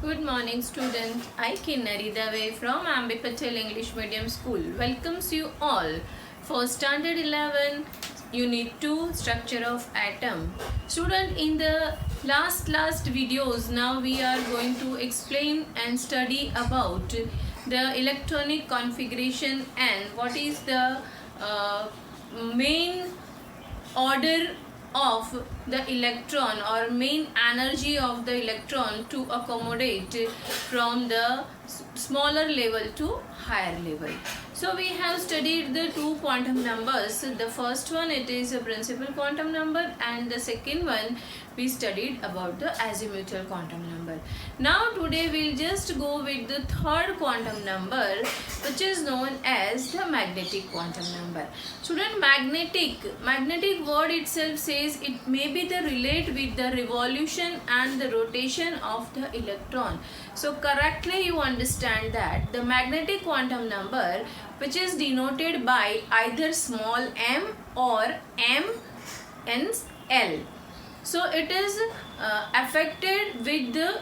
Good morning student. I Kinnari Dave from Ambi Patel English Medium School welcomes you all for Standard 11 Unit 2 Structure of Atom. Student, in the last videos now we are going to explain and study about the electronic configuration and what is the main order of the electron or main energy of the electron to accommodate from the smaller level to higher level. So we have studied the two quantum numbers. The first one, it is a principal quantum number, and the second one we studied about the azimuthal quantum number. Now today we'll just go with the third quantum number, which is known as the magnetic quantum number. Student, magnetic word itself says it may be the relate with the revolution and the rotation of the electron. So correctly you understand that the magnetic quantum number, which is denoted by either small m or m and l. So it is affected with the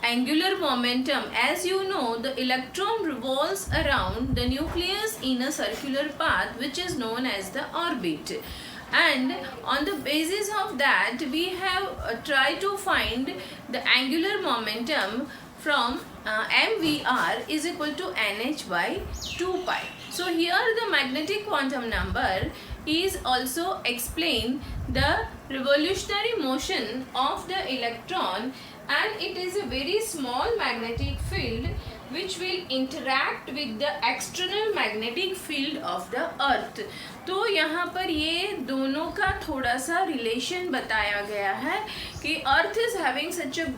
angular momentum. As you know, the electron revolves around the nucleus in a circular path, which is known as the orbit. And on the basis of that, we have tried to find the angular momentum from mvr is equal to nh by 2 pi. So here the magnetic quantum number is also explain the revolutionary motion of the electron, and it is a very small magnetic field which will interact with the external magnetic field of the earth. तो यहाँ पर ये दोनों का थोड़ा सा relation बताया गया है कि अर्थ is having such a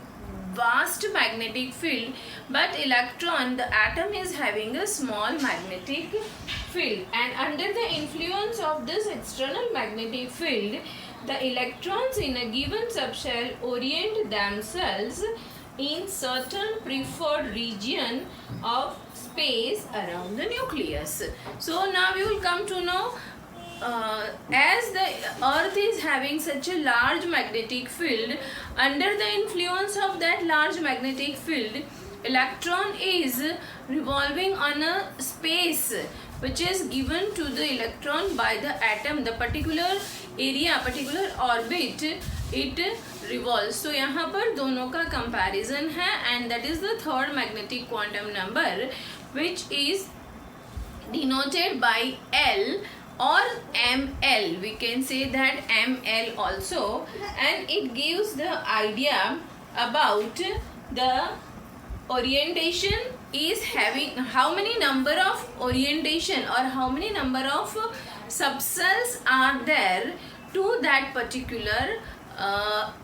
vast magnetic field, but electron, the atom, is having a small magnetic field, and under the influence of this external magnetic field, the electrons in a given subshell orient themselves in certain preferred region of space around the nucleus. So now we will come to know, as the earth is having such a large magnetic field, under the influence of that large magnetic field, electron is revolving on a space which is given to the electron by the atom. The particular area, particular orbit, it revolves. So यहाँ पर दोनों का comparison है, and that is the third magnetic quantum number, which is denoted by L or ml. We can say that ml also, and it gives the idea about the orientation is having how many number of orientation or how many number of subcells are there to that particular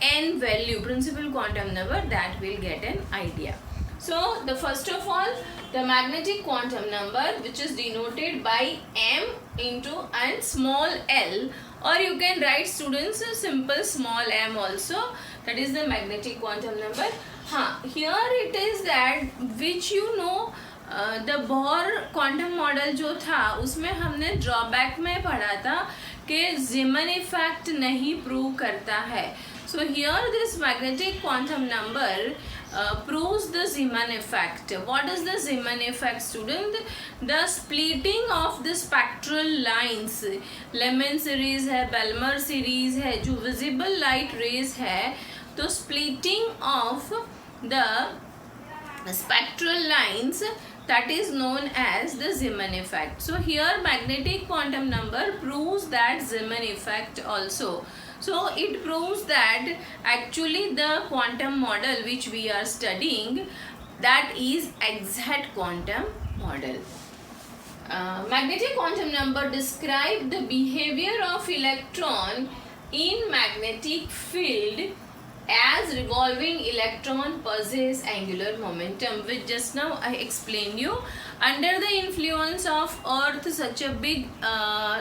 n value, principal quantum number, that will get an idea. So the first of all, the magnetic quantum number, which is denoted by m into and small l, or you can write, students, a simple small m also, that is the magnetic quantum number. Here it is that which you know, the Bohr quantum model जो था उसमें हमने drawback में पढ़ा था कि Zeeman effect नहीं prove करता है. So here this magnetic quantum number proves the Zeeman effect. What is the Zeeman effect, student? The splitting of the spectral lines. Lemon series है, Balmer series है, जो visible light rays है, तो splitting of the spectral lines, that is known as the Zeeman effect. So here magnetic quantum number proves that Zeeman effect also. So it proves that actually the quantum model which we are studying, that is exact quantum model. Magnetic quantum number describe the behavior of electron in magnetic field as revolving electron possess angular momentum, which just now I explained you. Under the influence of earth such a big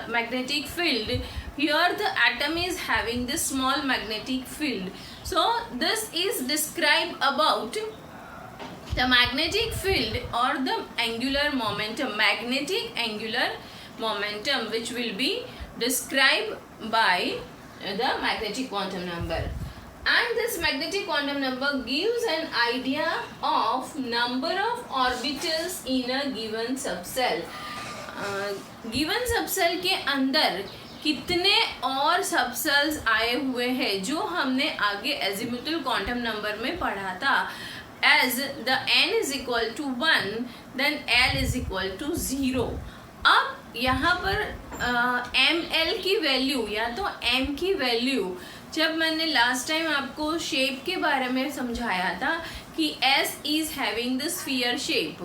magnetic field, here the atom is having this small magnetic field. So this is described about the magnetic field or the angular momentum, magnetic angular momentum, which will be described by the magnetic quantum number. And this magnetic quantum number gives an idea of number of orbitals in a given subcell. Given subshell के अंदर कितने और subcells आए हुए हैं जो हमने आगे एजिमुथल क्वांटम नंबर में पढ़ा था. As the n is equal to 1, then L is equal to 0. अब यहाँ पर ml की वैल्यू या तो m की वैल्यू, जब मैंने लास्ट टाइम आपको शेप के बारे में समझाया था कि S is having the sphere shape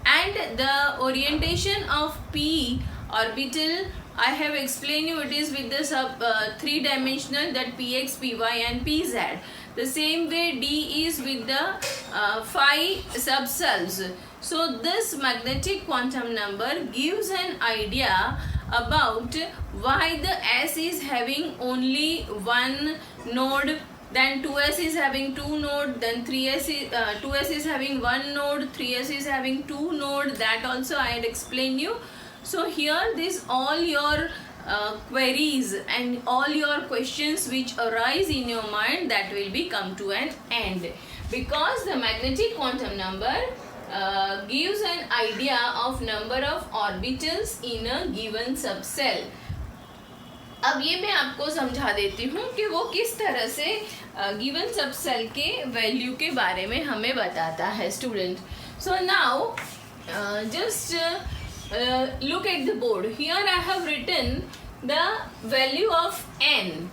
and the orientation of p orbital I have explained you, it is with the three dimensional, that px, py and pz. The same way d is with the 5 subcells. So this magnetic quantum number gives an idea about why the S is having only one node, then 2s is having 2 node, then 2s is having 1 node, 3s is having 2 node. That also I had explained you. So here this all your queries and all your questions which arise in your mind, that will be come to an end, because the magnetic quantum number gives an idea of number of orbitals in a given subcell. अब ये मैं आपको समझा देती हूँ कि वो किस तरह से गिवन सबसेल के वैल्यू के बारे में हमें बताता है student. So now just look at the board. Here I have written the value of n,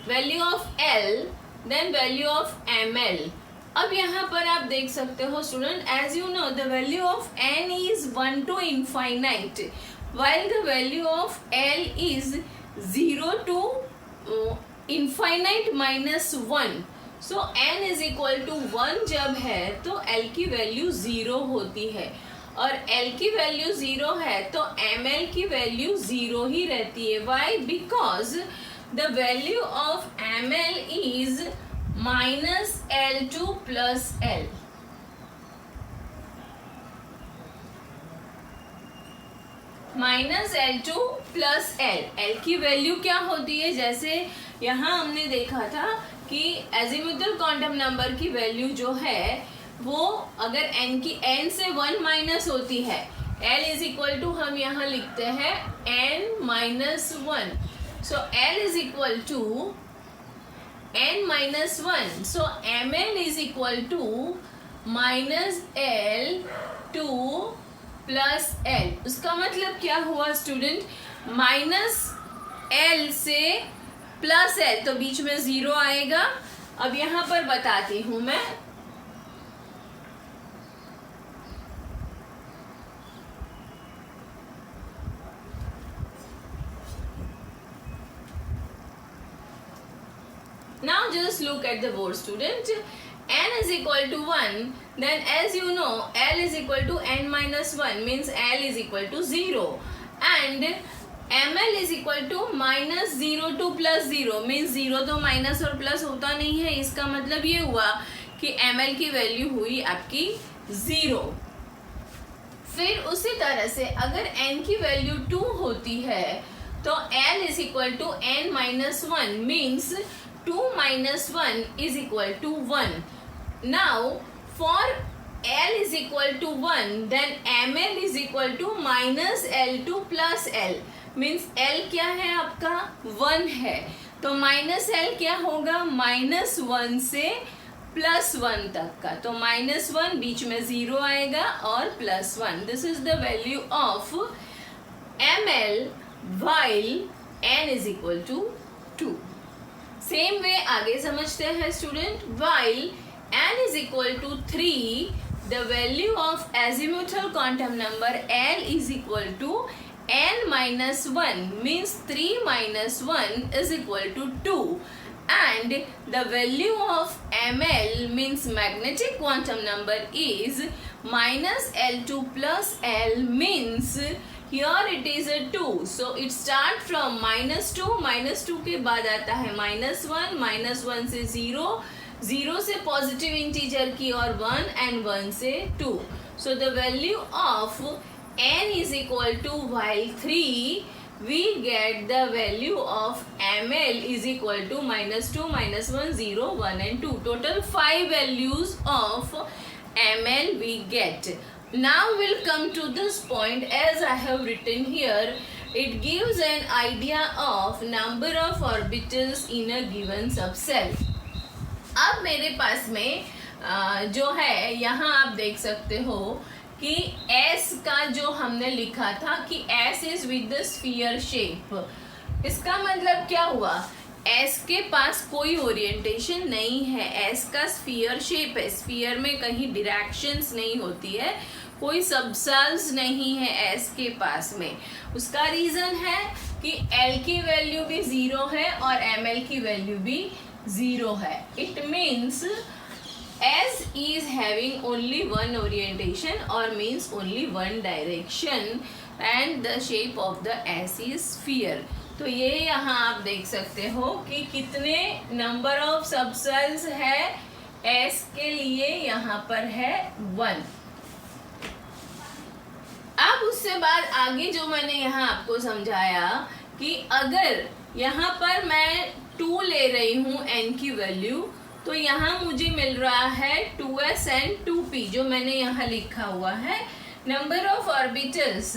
value of L, then value of ml. अब यहाँ पर आप देख सकते हो student, as you know the value of n is 1 to infinite, while the value of L is 0 to infinite minus 1. So n is equal to 1 जब है तो L की वैल्यू 0 होती है, और L की वैल्यू 0 है तो ml की वैल्यू 0 ही रहती है. Why? Because the value of ml is minus L2 plus L. Minus L2 plus L की वैल्यू क्या होती है, जैसे यहाँ हमने देखा था कि एजिमुथल क्वांटम नंबर की वैल्यू जो है वो अगर n की n से 1 माइनस होती है, L इज इक्वल टू हम यहाँ लिखते हैं n minus 1. So L is equal to n minus 1. So ml is equal to minus L2 plus L. उसका मतलब क्या हुआ स्टूडेंट, माइनस L से प्लस L तो बीच में 0 आएगा. अब यहाँ पर बताती हूँ मैं, now just look at the board student. n is equal to 1, then as you know L is equal to n minus 1 means L is equal to 0, and ml is equal to minus 0 to plus 0 means 0 तो minus और plus होता नहीं है. इसका मतलब ये हुआ कि ml की वैल्यू हुई आपकी 0. फिर उसी तरह से अगर n की वैल्यू 2 होती है तो L is equal to n minus 1 means 2 minus 1 is equal to 1. Now for L is equal to 1, then ml is equal to minus L2 plus L means L क्या है आपका 1 है, तो माइनस L क्या होगा, माइनस 1 से plus 1 तक का, तो माइनस 1 बीच में 0 आएगा और plus 1. This is the value of ml while n is equal to 2. Same way आगे समझते हैं student. while n is equal to 3, the value of azimuthal quantum number L is equal to n minus 1 means 3 minus 1 is equal to 2, and the value of ml means magnetic quantum number is minus L2 plus L means here it is a 2. So it start from minus 2, minus 2 के बाद आता है minus 1, minus 1 से 0, 0 से positive integer की और 1 and 1 से 2. So the value of n is equal to while 3 we get the value of ml is equal to -2, -1, 0, 1 and 2. Total 5 values of ml we get. Now we'll come to this point. As I have written here, it gives an idea of number of orbitals in a given subcell. अब मेरे पास में जो है यहाँ आप देख सकते हो कि S का जो हमने लिखा था कि S is with the sphere shape. इसका मतलब क्या हुआ, S के पास कोई ओरिएंटेशन नहीं है, S का स्फीयर शेप है, स्फीयर में कहीं डायरेक्शंस नहीं होती है, कोई सबसेल्स नहीं है S के पास में। उसका रीजन है कि L की वैल्यू भी 0 है और ML की वैल्यू भी 0 है। It means S is having only one orientation or means only one direction and the shape of the S is sphere. तो ये यहाँ आप देख सकते हो कि कितने नंबर ऑफ सबसेल्स है S के लिए, यहाँ पर है 1। अब उससे बाद आगे जो मैंने यहाँ आपको समझाया कि अगर यहाँ पर मैं 2 ले रही हूँ n की वैल्यू, तो यहाँ मुझे मिल रहा है 2s एंड 2p जो मैंने यहाँ लिखा हुआ है। Number of orbitals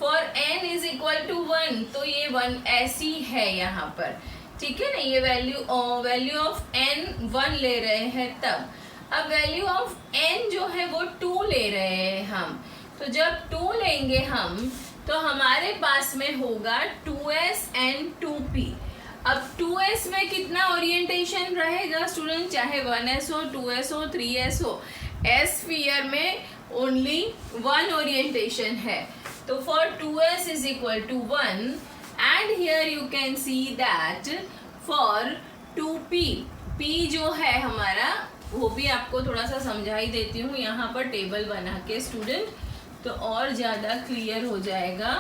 for n is equal to 1, तो ये 1 ऐसी है यहाँ पर, ठीक है ना। ये वैल्यू ऑफ n 1 ले रहे हैं तब। अब वैल्यू ऑफ n जो है वो 2 ले रहे हैं हम, तो जब 2 लेंगे हम तो हमारे पास में होगा 2s एंड 2p। अब 2s में कितना ओरिएंटेशन रहेगा स्टूडेंट, चाहे 1s हो, 2s हो, 3s हो, s स्फीयर में ओनली 1 ओरिएंटेशन है। तो for 2s is equal to 1 and here you can see that for 2p, p जो है हमारा वो भी आपको थोड़ा सा समझा ही देती हूँ यहाँ पर टेबल बना के स्टूडेंट, तो और ज़्यादा क्लियर हो जाएगा।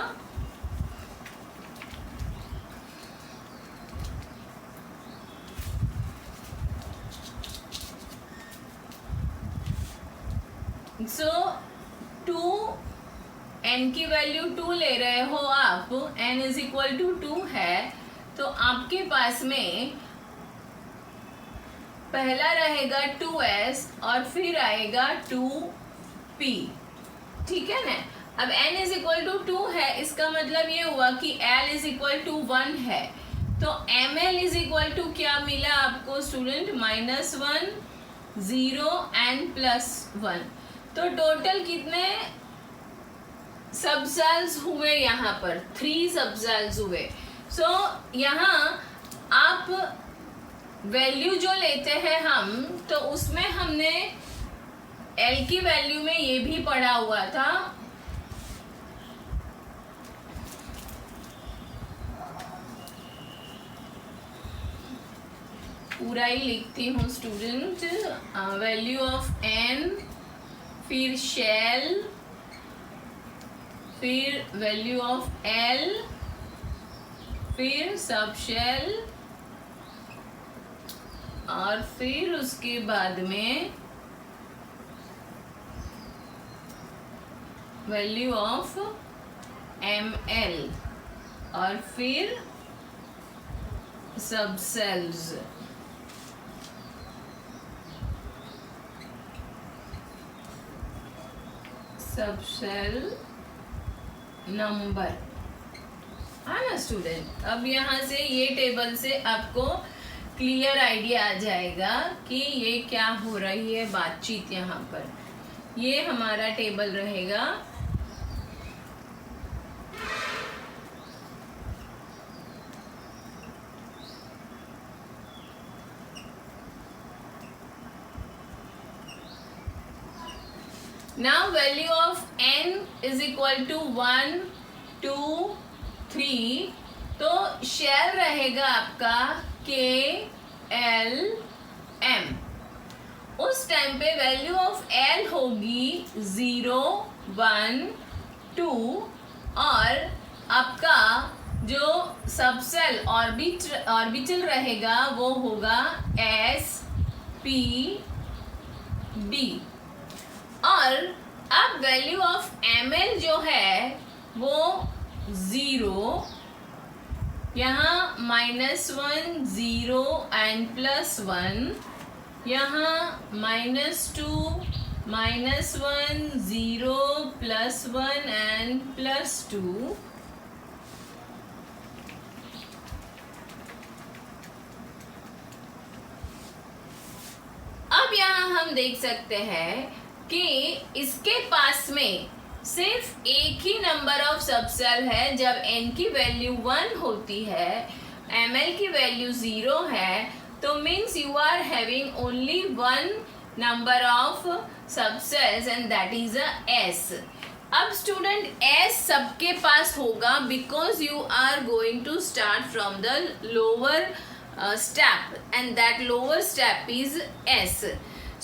सो 2 n की वैल्यू 2 ले रहे हो आप, n इज इक्वल टू 2 है, तो आपके पास में पहला रहेगा 2s और फिर आएगा 2p, ठीक है ना। अब n इज इक्वल टू 2 है, इसका मतलब ये हुआ कि l इज इक्वल टू 1 है, तो ml इज इक्वल टू क्या मिला आपको स्टूडेंट, -1, 0 एंड +1। तो टोटल कितने सबसेल्स हुए यहाँ पर, 3 सबसेल्स हुए। सो यहाँ आप वैल्यू जो लेते हैं हम, तो उसमें हमने L की वैल्यू में ये भी पढ़ा हुआ था, पूरा ही लिखती हूँ स्टूडेंट, वैल्यू ऑफ n, फिर शेल, फिर वैल्यू ऑफ L, फिर सब शेल, और फिर उसके बाद में वैल्यू ऑफ ML, और फिर सब सेल्स। सब सेल नंबर, है ना स्टूडेंट। अब यहाँ से ये टेबल से आपको क्लियर आइडिया आ जाएगा कि ये क्या हो रही है बातचीत यहाँ पर। ये हमारा टेबल रहेगा, now value of n is equal to 1, 2, 3, तो शेल रहेगा आपका k, l, m। उस टाइम पे वैल्यू ऑफ l होगी 0, 1, 2, और आपका जो सबसेल ऑर्बिटल रहेगा वो होगा s, p, d। और अब वैल्यू ऑफ ml जो है वो 0, यहाँ -1 0 एंड +1, यहाँ -2 -1 0 +1 एंड +2, अब यहाँ हम देख सकते हैं कि इसके पास में सिर्फ एक ही नंबर ऑफ सबसेल है। जब n की वैल्यू 1 होती है, ml की वैल्यू 0 है, तो means you are having only one number of subshells and that is a s। अब स्टूडेंट s सबके पास होगा because you are going to start from the lower step and that lower step is s।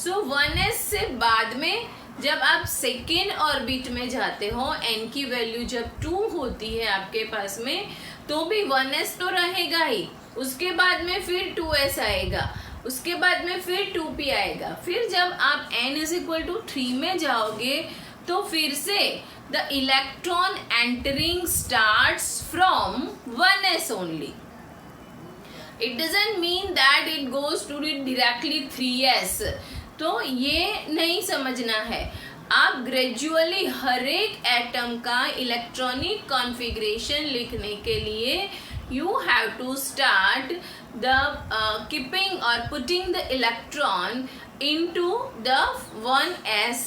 so 1s से बाद में जब आप second orbit में जाते हो, n की वैल्यू जब 2 होती है आपके पास में, तो भी 1s तो रहेगा ही। उसके बाद में फिर 2s आएगा, उसके बाद में फिर 2p आएगा। फिर जब आप n = 3 में जाओगे तो फिर से the electron entering starts from 1s only. It doesn't mean that it goes to directly 3s। तो ये नहीं समझना है। आप ग्रेजुअली हर एक एटम का इलेक्ट्रॉनिक कॉन्फ़िगरेशन लिखने के लिए you have to start the keeping or putting the electron into the 1s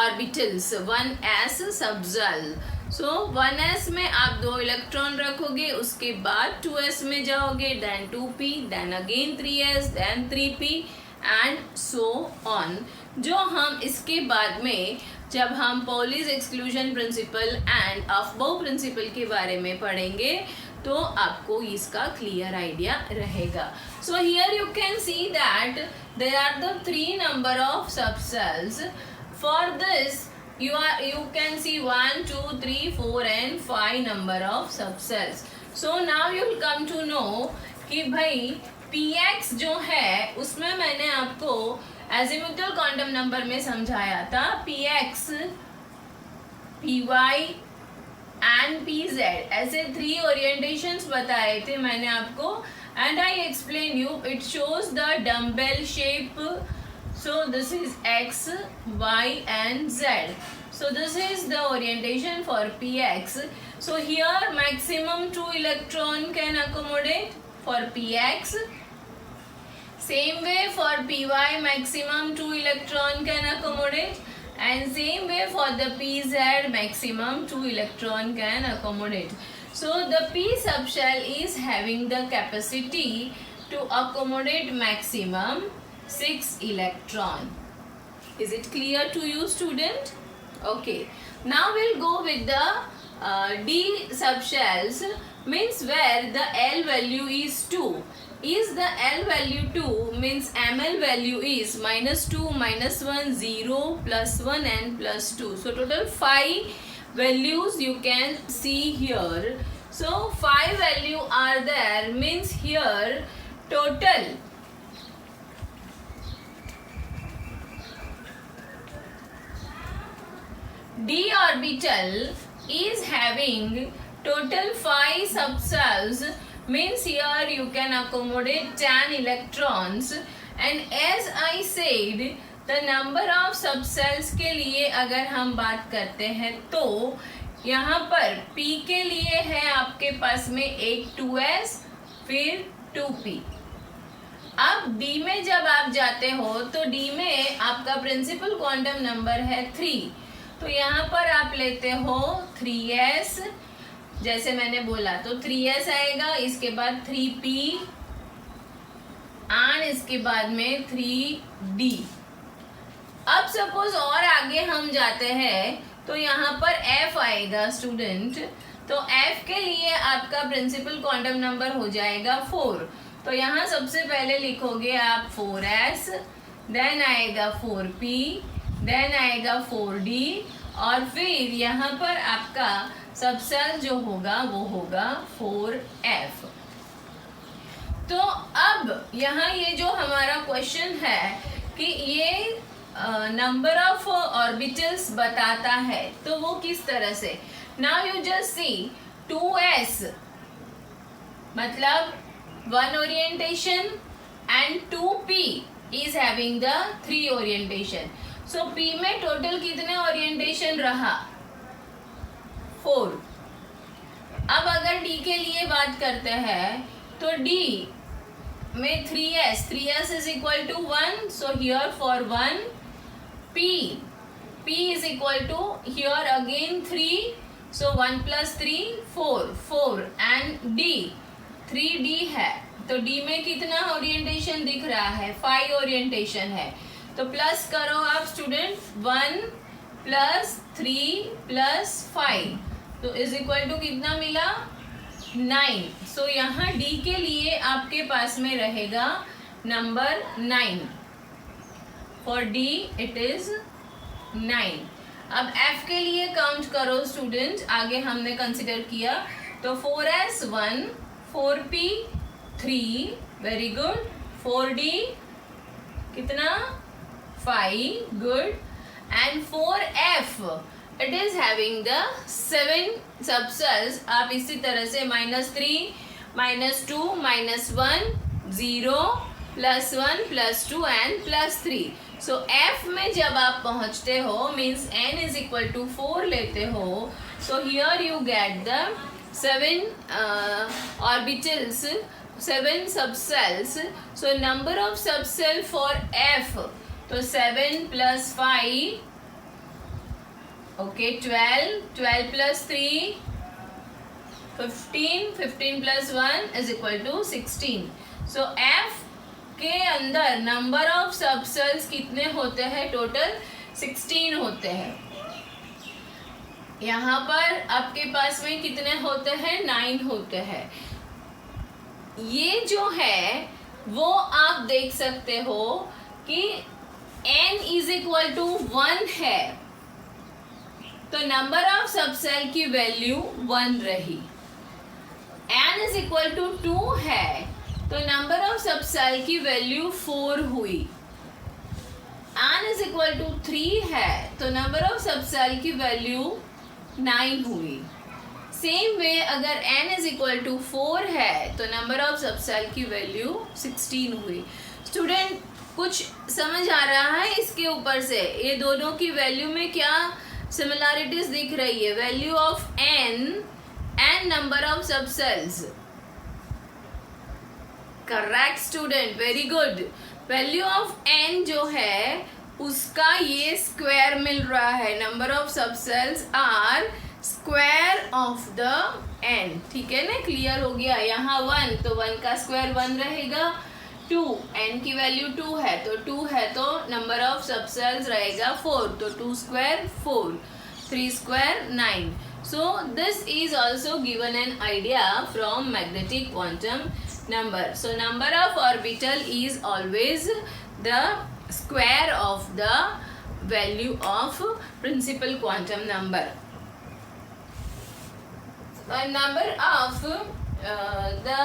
orbitals, 1s subshell। So 1s में आप 2 इलेक्ट्रॉन रखोगे, उसके बाद 2s में जाओगे, then 2p, then again 3s, then 3p and so on. जो हम इसके बाद में जब हम Pauli's exclusion principle and Aufbau principle के बारे में पढ़ेंगे तो आपको इसका क्लियर आइडिया रहेगा। So here you can see that there are the 3 number of subshells. For this you can see 1 2 3 4 and 5 number of subcells। so now you will come to know कि भाई px जो है उसमें मैंने आपको azimuthal quantum number में समझाया था। px, py and pz ऐसे 3 orientations बताए थे मैंने आपको, and I explained you it shows the dumbbell shape। so this is x, y and z। so this is the orientation for px। so here maximum 2 electron can accommodate for px। same way for py maximum 2 electron can accommodate, and same way for the pz maximum 2 electron can accommodate। so the p subshell is having the capacity to accommodate maximum 6 electron। is it clear to you student? okay, now we'll go with the d subshells, means where the L value is 2। is the L value 2 means ml value is -2 -1 0 +1 and +2। so total 5 values you can see here। so 5 value are there, means here total d orbital is having total 5 subcells, means here you can accommodate 10 electrons। and as I said the number of subcells के लिए अगर हम बात करते हैं तो यहाँ पर p के लिए है आपके पास में एक 2s फिर 2p। अब d में जब आप जाते हो तो d में आपका प्रिंसिपल क्वांटम नंबर है 3। तो यहाँ पर आप लेते हो 3s, जैसे मैंने बोला तो 3s आएगा, इसके बाद 3p एंड इसके बाद में 3d। अब सपोज और आगे हम जाते हैं तो यहाँ पर f आएगा स्टूडेंट। तो f के लिए आपका प्रिंसिपल क्वांटम नंबर हो जाएगा 4। तो यहाँ सबसे पहले लिखोगे आप 4s, देन आएगा 4p, देन आएगा 4d और फिर यहाँ पर आपका सबसेल जो होगा वो होगा 4f। तो अब यहाँ ये जो हमारा क्वेश्चन है कि ये नंबर ऑफ ऑर्बिटल्स बताता है, तो वो किस तरह से। Now you just see 2s मतलब 1 orientation and 2p is having the 3 orientation. So p में टोटल कितने orientation रहा? 4. अब अगर d के लिए बात करते हैं तो d में 3s is equal to 1. So here for 1 p is equal to here again 3. So 1 plus 3 4 and d 3d है तो d में कितना ओरिएंटेशन दिख रहा है? 5 ओरिएंटेशन है. तो प्लस करो आप स्टूडेंट 1 प्लस 3 प्लस 5 तो इज इक्वल टू कितना मिला? 9. सो यहाँ d के लिए आपके पास में रहेगा number 9. For d it is 9. अब f के लिए काउंट करो स्टूडेंट. आगे हमने कंसिडर किया तो 4s 1 4p 3 very good. 4d कितना? 5 good. And 4f it is having the 7 subcells. आप इसी तरह से -3 -2 -1 0 +1 +2 एंड +3. सो f में जब आप पहुंचते हो means n is equal to 4 लेते हो. So here you get the 7 orbitals 7 subshells. So number of subshell for f तो 7 + 5 okay 12 + 3 15 + 1 is equal to 16. So f के अंदर नंबर ऑफ सबसेल्स कितने होते हैं? टोटल 16 होते हैं. यहाँ पर आपके पास में कितने होते हैं? 9 होते हैं. ये जो है वो आप देख सकते हो कि n इज इक्वल टू 1 है तो नंबर ऑफ सबसेल की वैल्यू 1 रही. n इज इक्वल टू 2 है तो नंबर ऑफ सबसेल की वैल्यू 4 हुई. n इज इक्वल टू 3 है तो नंबर ऑफ सबसेल की वैल्यू 9 हुई. सेम वे अगर n इज इक्वल टू 4 है तो नंबर ऑफ सबसेल की वैल्यू 16 हुई. स्टूडेंट कुछ समझ आ रहा है इसके ऊपर से? ये दोनों की वैल्यू में क्या सिमिलैरिटीज दिख रही है? Value of n and number of subshells. Correct student, very good. Value of n जो है उसका ये स्क्वायर मिल रहा है. Number of subshells are square of the n. ठीक है ना? क्लियर हो गया. यहाँ 1 तो 1 का स्क्वायर 1 रहेगा. 2 n की वैल्यू 2 है तो 2 है तो नंबर ऑफ सबसेल्स रहेगा 4 तो 2 square 4 3 square 9. So this is also given an idea from magnetic quantum number. So number of orbital is always the square of the value of principal quantum number. The number of the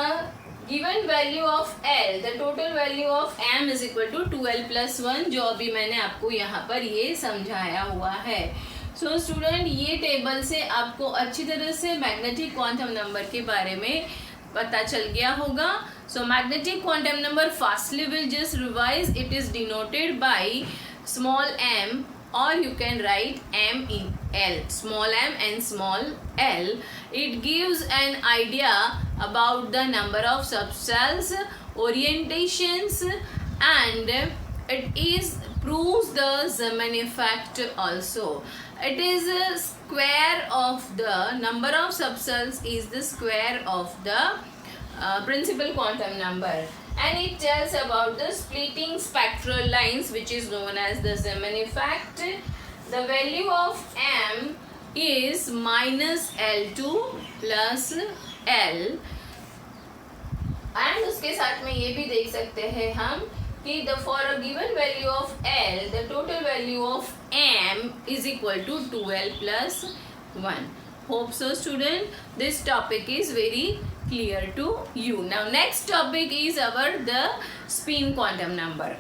given value of L, the total value of m is equal to 2l plus 1 जो अभी मैंने आपको यहाँ पर ये समझाया हुआ है. सो स्टूडेंट ये टेबल से आपको अच्छी तरह से मैग्नेटिक क्वांटम नंबर के बारे में पता चल गया होगा. So magnetic quantum number fastly will just revise. It is denoted by small m or you can write m in L, small m and small l. It gives an idea about the number of subcells, orientations, and it is proves the Zeeman effect also. It is a square of the number of subcells is the square of the principal quantum number, and it tells about the splitting spectral lines which is known as the Zeeman effect. The value of m is -L2 plus L, and उसके साथ में ये भी देख सकते हैं हम कि for a given value of L, the total value of m is equal to 2l plus 1. Hope so student, this topic is very clear to you. Now next topic is our the spin quantum number.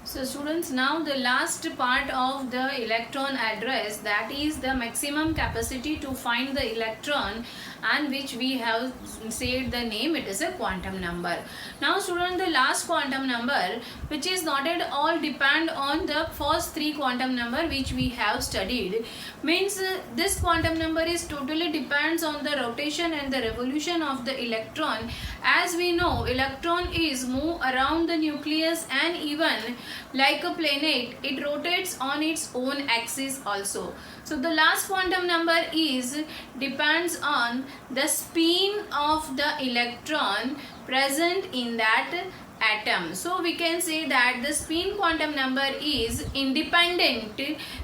So students, now the last part of the electron address, that is the maximum capacity to find the electron, and which we have said the name, it is a quantum number. Now student, the last quantum number, which is not at all depend on the first three quantum number which we have studied, means this quantum number is totally depends on the rotation and the revolution of the electron. As we know, electron is move around the nucleus, and even like a planet, it rotates on its own axis also. So the last quantum number is depends on the spin of the electron present in that atom. So we can say that the spin quantum number is independent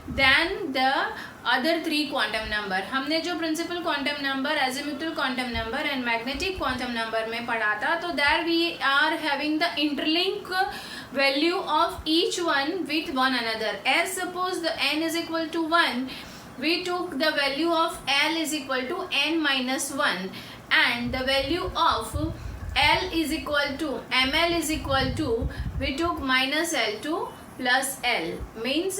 than the other three quantum number. हमने जो principal quantum number, azimuthal quantum number and magnetic quantum number में पढ़ा था, तो there we are having the interlink value of each one with one another. As suppose the n is equal to 1, we took the value of L is equal to n minus 1, and the value of L is equal to ml is equal to, we took minus L2 plus L. Means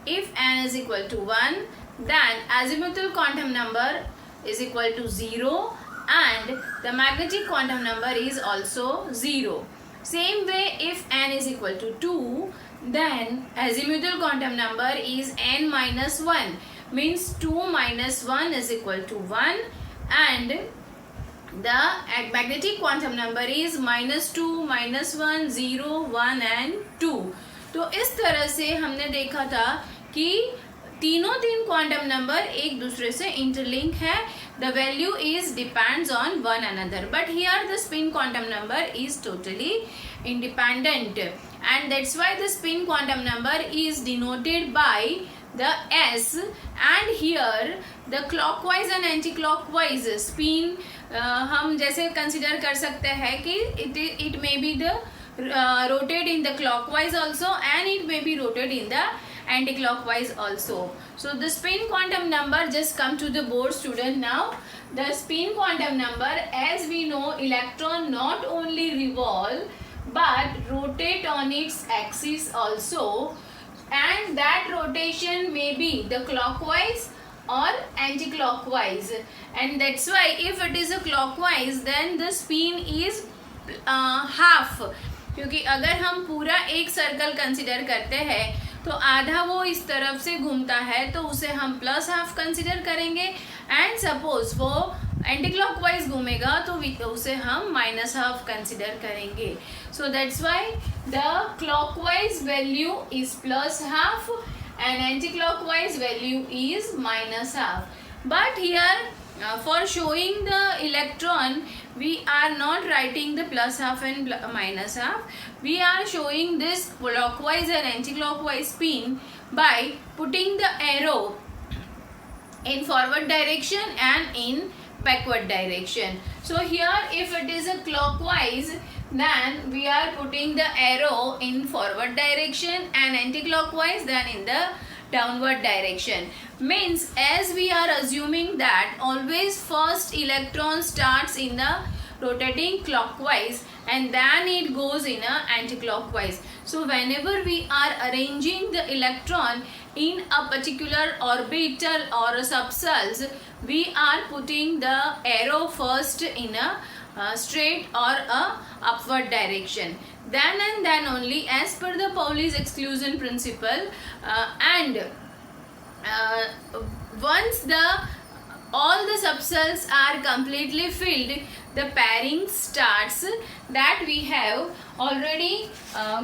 if n is equal to 1, then azimuthal quantum number is equal to 0 and the magnetic quantum number is also 0. Same way, if n is equal to 2, then azimuthal quantum number is n minus 1. Means 2 minus 1 is equal to 1, and the magnetic quantum number is minus 2, minus 1, 0, 1 and 2. तो इस तरह से हमने देखा था कि तीनों तीन क्वांटम नंबर एक दूसरे से इंटरलिंक है. The value is depends on one another, but here the spin quantum number is totally independent, and that's why the spin quantum number is denoted by the S, and here the clockwise and anti-clockwise spin हम जैसे consider कर सकते हैं कि it may be the rotate in the clockwise also, and it may be rotate in the anti-clockwise also. So the spin quantum number, just come to the board student now. The spin quantum number, as we know, electron not only revolve but rotate on its axis also, and that rotation may be the clockwise or anti-clockwise, and that's why if it is a clockwise then the spin is half, क्योंकि अगर हम पूरा एक circle consider करते हैं तो आधा वो इस तरफ से घूमता है तो उसे हम प्लस हाफ कंसिडर करेंगे, एंड सपोज वो एंटी क्लॉकवाइज घूमेगा तो उसे हम माइनस हाफ कंसिडर करेंगे. So that's why the clockwise value is plus half and anti-clockwise value is minus half. But here for showing the electron we are not writing the plus half and minus half. We are showing this clockwise and anti-clockwise spin by putting the arrow in forward direction and in backward direction. So here if it is a clockwise, then we are putting the arrow in forward direction, and anti-clockwise then in the downward direction. Means as we are assuming that always first electron starts in the rotating clockwise and then it goes in a anti-clockwise. So whenever we are arranging the electron in a particular orbital or a subcells, we are putting the arrow first in a straight or a upward direction. Then and then only, as per the Pauli's exclusion principle, and once all the subcells are completely filled, the pairing starts. That we have already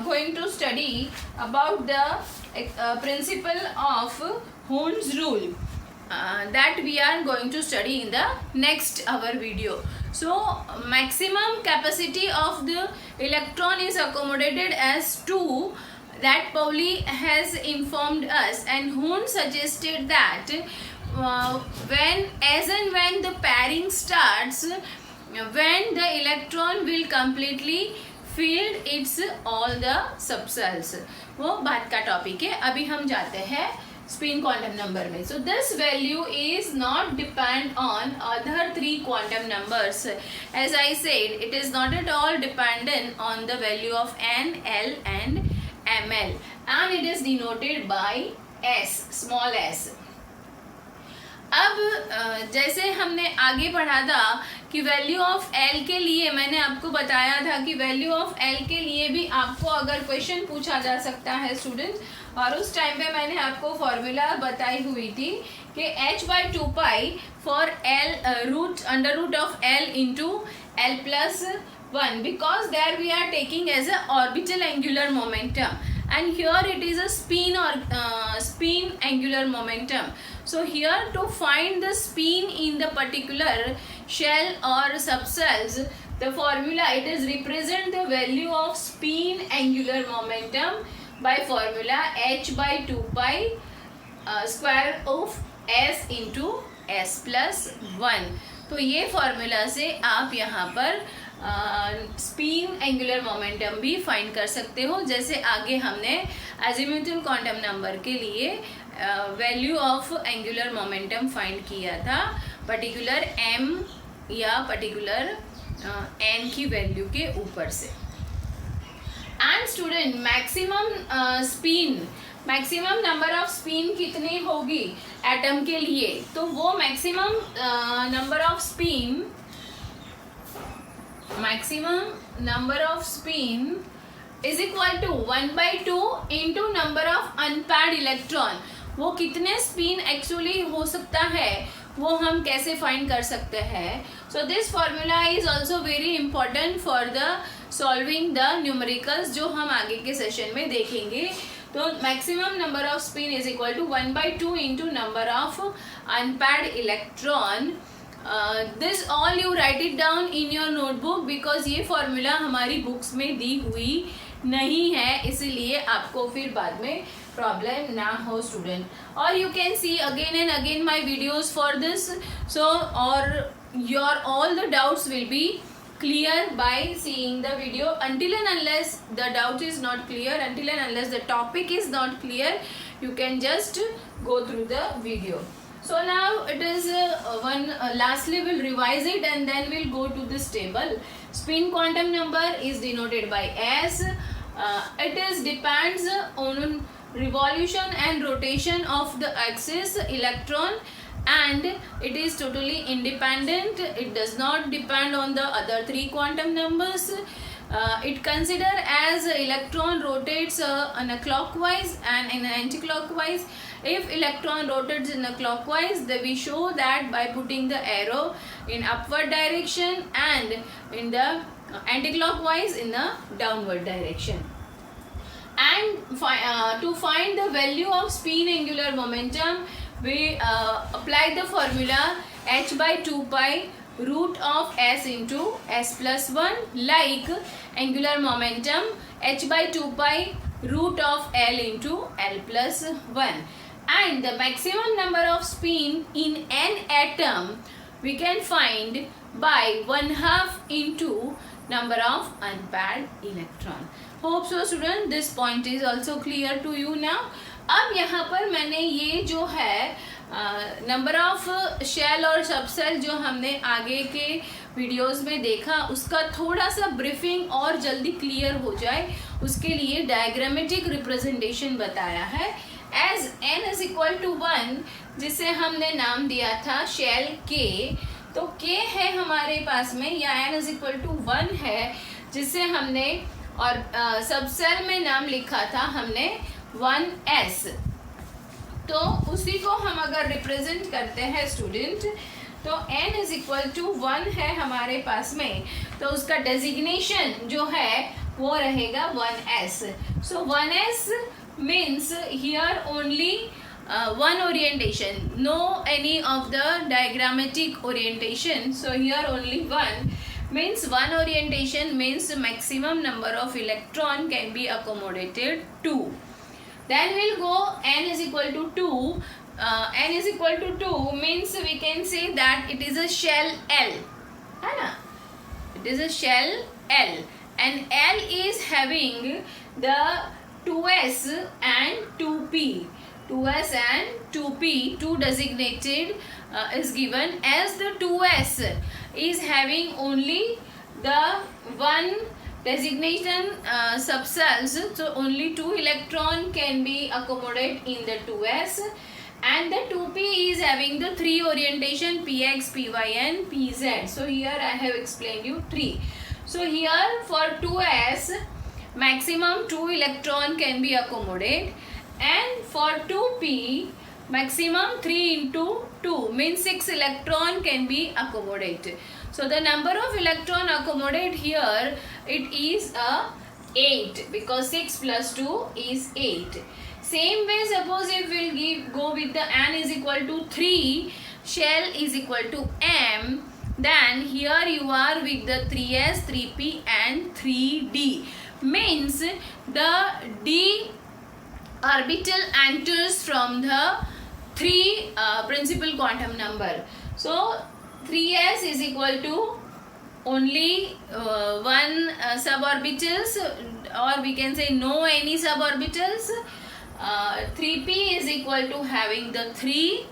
going to study about the principle of Hund's rule. That we are going to study in the next our video. So maximum capacity of the electron is accommodated as 2, that Pauli has informed us, and Hund suggested that when the pairing starts, when the electron will completely fill its all the subcells. वो बात का topic है. अभी हम जाते हैं spin quantum number में. So this value is not depend on other three quantum numbers. As I said, it is not at all dependent on the value of n, l and ml and it is denoted by s, small s. अब जैसे हमने आगे पढ़ा था कि value of L के लिए मैंने आपको बताया था कि वैल्यू ऑफ एल के लिए भी आपको अगर क्वेश्चन पूछा जा सकता है स्टूडेंट्स, और उस टाइम पे मैंने आपको फॉर्मूला बताई हुई थी कि h/2 for L root under root of L into L plus 1 because there we are taking as a orbital angular momentum and here it is a spin or spin angular momentum. So here to find the spin in the particular shell or subcells, the formula it is represent the value of spin angular momentum by formula h/2 square of s into s plus 1. तो ये formula से आप यहाँ पर spin angular momentum भी find कर सकते हो, जैसे आगे हमने अजीमुथल क्वांटम नंबर के लिए value of angular momentum find किया था पर्टिकुलर m या पर्टिकुलर n की वैल्यू के ऊपर से. And student maximum number of spin कितनी होगी एटम के लिए, तो वो maximum number of spin is equal to 1/2 into number of unpaired electron. वो कितने स्पिन एक्चुअली हो सकता है वो हम कैसे फाइंड कर सकते हैं. So this formula is also very important for the solving the numericals जो हम आगे के सेशन में देखेंगे. तो maximum number of spin is equal to 1/2 into number of unpaired electron. This all you write it down in your notebook because ये formula हमारी books में दी हुई नहीं है, इसीलिए आपको फिर बाद में प्रॉब्लम ना हो स्टूडेंट. और you can see again and again my videos for this. So और your all the doubts will be clear by seeing the video. Until and unless the doubt is not clear, until and unless the topic is not clear, you can just go through the video. So now it is lastly we'll revise it and then we'll go to this table. Spin quantum number is denoted by s. It is depends on revolution and rotation of the axis electron, and it is totally independent. It does not depend on the other three quantum numbers. It consider as electron rotates in a clockwise and in anti-clockwise. If electron rotates in a clockwise, then we show that by putting the arrow in upward direction and in the anti-clockwise in the downward direction. And to find the value of spin angular momentum, we apply the formula h/2 root of s into s plus 1, like angular momentum h/2 root of l into l plus 1. And the maximum number of spin in an atom we can find by 1/2 into number of unpaired electron. Hope so student this point is also clear to you now. अब यहाँ पर मैंने ये जो है number of shell और subshell जो हमने आगे के वीडियोस में देखा उसका थोड़ा सा ब्रीफिंग और जल्दी क्लियर हो जाए उसके लिए डायग्रामेटिक रिप्रेजेंटेशन बताया है. As n is equal to 1 जिसे हमने नाम दिया था शेल k, तो k है हमारे पास में या n इज इक्वल टू 1 है जिसे हमने और सबसेल में नाम लिखा था हमने 1s. तो उसी को हम अगर रिप्रेजेंट करते हैं स्टूडेंट तो n इज इक्वल टू 1 है हमारे पास में, तो उसका डेजिग्नेशन जो है वो रहेगा 1s. So 1s means here only one orientation, no any of the diagrammatic orientation. So here only one means one orientation means maximum number of electron can be accommodated 2. Then we'll go n is equal to 2. N is equal to 2 means we can say that it is a shell L, है ना? It is a shell L and L is having the 2s and 2p. 2s and 2p, 2 designated is given as the 2s is having only the one designation subcells, so only 2 electron can be accommodated in the 2s, and the 2p is having the 3 orientation px, py and pz. So here I have explained you 3. So here for 2s maximum 2 electron can be accommodated, and for 2p maximum 3 into 2 means 6 electron can be accommodated. So the number of electron accommodated here, it is 8, because 6 plus 2 is 8. Same way, suppose if we will go with the n is equal to 3, shell is equal to m, then here you are with the 3s, 3p and 3d. Means the d orbital enters from the 3 principal quantum number. So 3s is equal to only 1 suborbitals, or we can say no any suborbitals. 3p is equal to having the 3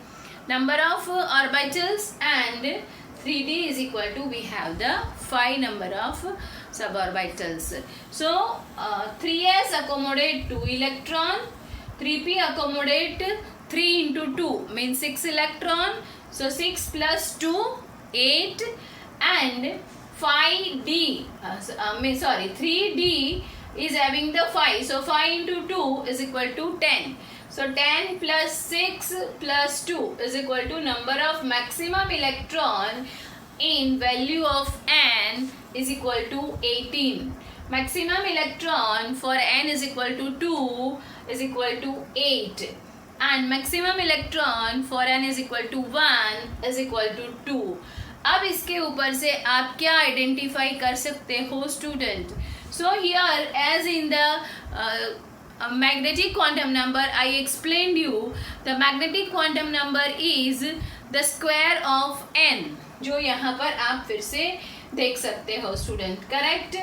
number of orbitals, and 3d is equal to we have the 5 number of suborbitals. So 3s accommodate 2 electron, 3p accommodate 3 into 2 means 6 electron. So 6 plus 2 8, and 5d 3d is having the 5. So 5 into 2 is equal to 10. So 10 plus 6 plus 2 is equal to number of maximum electron in value of n is equal to 18. Maximum electron for n is equal to 2 is equal to 8. And maximum electron for n is equal to 1 is equal to 2. अब इसके ऊपर से आप क्या identify कर सकते हो student? So here, as in the magnetic quantum number, I explained you the magnetic quantum number is the square of n, जो यहाँ पर आप फिर से देख सकते हो स्टूडेंट. करेक्ट.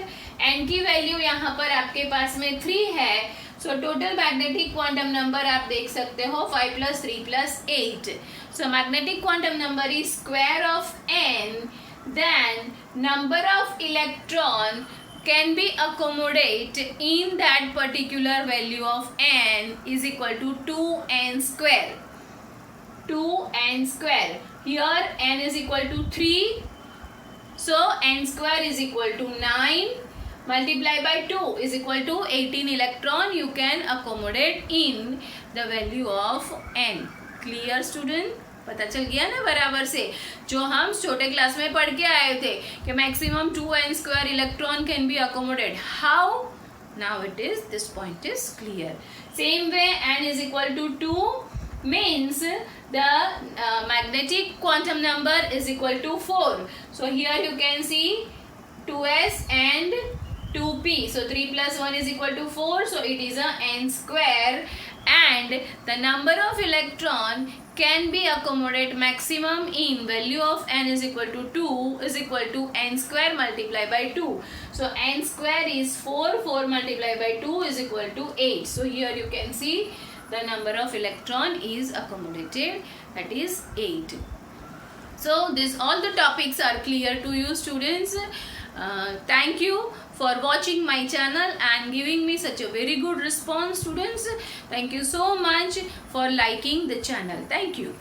n की वैल्यू यहाँ पर आपके पास में 3 है. So total magnetic quantum number आप देख सकते हो 5 plus 3 plus 8. So magnetic quantum number is square of n, then number of electron can be accommodated in that particular value of n is equal to 2n square. 2n square. Here n is equal to 3. So n square is equal to 9. Multiply by 2 is equal to 18 electron you can accommodate in the value of n. Clear student? पता चल गया ना बराबर से, जो हम छोटे class में पढ़ के आए थे कि maximum 2n square electron can be accommodated. How? Now it is, this point is clear. Same way n is equal to 2 means the magnetic quantum number is equal to 4. So here you can see 2s and 2p. So 3 plus 1 is equal to 4. So it is a n square, and the number of electron can be accommodated maximum in value of n is equal to 2 is equal to n square multiplied by 2. So n square is 4. 4 multiplied by 2 is equal to 8. So here you can see the number of electron is accommodated, that is 8. So this all the topics are clear to you students. Thank you for watching my channel and giving me such a very good response students. Thank you so much for liking the channel. Thank you.